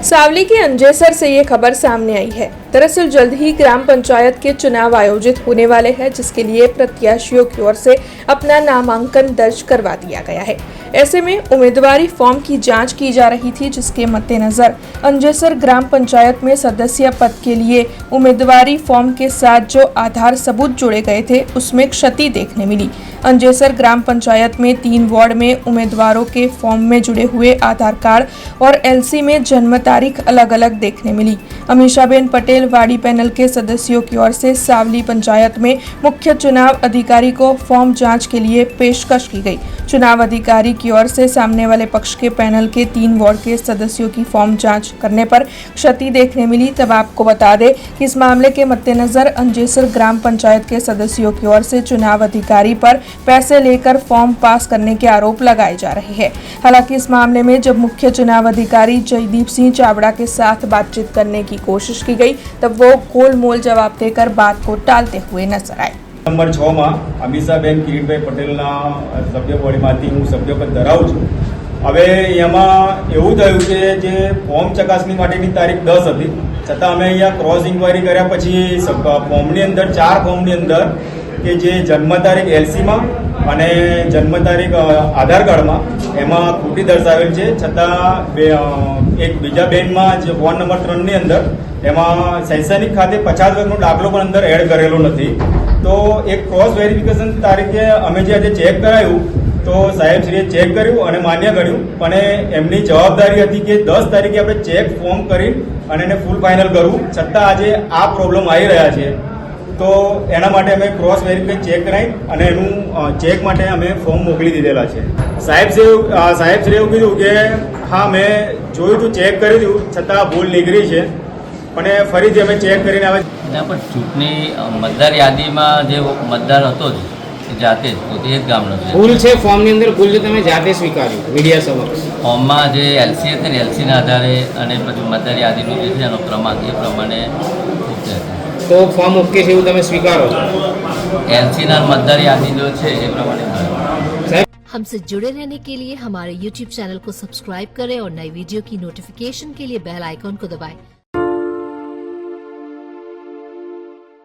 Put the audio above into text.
सावली के अंजेसर से ये खबर सामने आई है। दरअसल जल्द ही ग्राम पंचायत के चुनाव आयोजित होने वाले हैं, जिसके लिए प्रत्याशियों की ओर से अपना नामांकन दर्ज करवा दिया गया है। ऐसे में उम्मीदवारी फॉर्म की जांच की जा रही थी, जिसके मद्देनजर अंजेसर ग्राम पंचायत में सदस्य पद के लिए उम्मीदवारी फॉर्म के साथ जो आधार सबूत जोड़े गए थे, उसमें क्षति देखने मिली। अंजेसर ग्राम पंचायत में 3 वार्ड में उम्मीदवारों के फॉर्म में जुड़े हुए आधार कार्ड और एलसी में जन्म तारीख अलग अलग देखने मिली। अमीषाबेन पटेल वार्डी पैनल के सदस्यों की ओर से सावली पंचायत में मुख्य चुनाव अधिकारी को फॉर्म जांच के लिए पेशकश की गई। चुनाव अधिकारी की ओर से सामने वाले पक्ष के पैनल के 3 वार्ड के सदस्यों की फॉर्म जांच करने पर क्षति देखने मिली। तब आपको बता दें कि इस मामले के मद्देनजर अंजेसर ग्राम पंचायत के सदस्यों की ओर से चुनाव अधिकारी पर पैसे लेकर फॉर्म पास करने के आरोप लगाए जा रहे हैं। हालांकि इस मामले में जब मुख्य चुनाव अधिकारी जयदीप सिंह चावड़ा के साथ बातचीत करने की कोशिश की गई, तब वो गोलमोल जवाब देकर बात को टालते हुए नजर आए। नंबर 6 में अमीषाबेन किरीटभाई पटेलना सभ्यपदमांथी हूँ सभ्यपद धराવું છું। હવે એમાં એવું થયું કે જે ફોર્મ ચકાસણી માટેની તારીખ 10 હતી, છતાં અમે અહીંયા ક્રોસ ઇન્ક્વાયરી કર્યા પછી ફોર્મની અંદર 4 ફોર્મની અંદર કે જે જન્મ તારીખ એલસીમાં અને જન્મ તારીખ આધાર કાર્ડમાં એમાં ખોટી દર્શાવેલ છે, છતાં એક બીજા બેનમાં જે વોર્ડ નંબર 3 ની અંદર એમાં શૈક્ષણિક ખાતે 50 વર્ષનો દાખલો પણ અંદર એડ કરેલો નથી। તો એક ક્રોસ વેરિફિકેશન તારીખે અમે જે આજે ચેક કરાયું તો સાહેબશ્રીએ ચેક કર્યું અને માન્ય કર્યું, અને એમની જવાબદારી હતી કે 10 તારીખે આપણે ચેક ફોર્મ કરી અને એને ફૂલ ફાઇનલ કરવું, છતાં આજે આ પ્રોબ્લેમ આવી રહ્યા છે। તો એના માટે અમે ક્રોસ વેરિફાઈ ચેક કરાવી અને એનું ચેક માટે અમે ફોર્મ મોકલી દીધેલા છે। સાહેબશ્રીએ એવું કીધું કે હા મેં જોયું હતું, ચેક કર્યું હતું, છતાં ભૂલ નીકળી છે, પણ ફરીથી અમે ચેક કરીને આવે એના પર ચૂંટણી મતદાર યાદીમાં જે મતદાર હતો જ જાતે જ પોતે જ ગામનો છે। ભૂલ છે ફોર્મની અંદર, ભૂલ છે તમે જાતે સ્વીકાર્યું મીડિયા સમક્ષ। ફોર્મમાં જે એલસી હતી ને એલસીના આધારે અને પછી મતદાર યાદીનું જે છે એનો ક્રમાંક એ પ્રમાણે ઓકે હતા। તો ફોર્મ ઓકે છે એવું તમે સ્વીકારો છો? એલસીના મતદાર યાદી जो છે એ પ્રમાણે हमसे जुड़े रहने के लिए हमारे YouTube चैनल को सब्सक्राइब करें और नई वीडियो की नोटिफिकेशन के लिए बेल आइकॉन को दबाएं।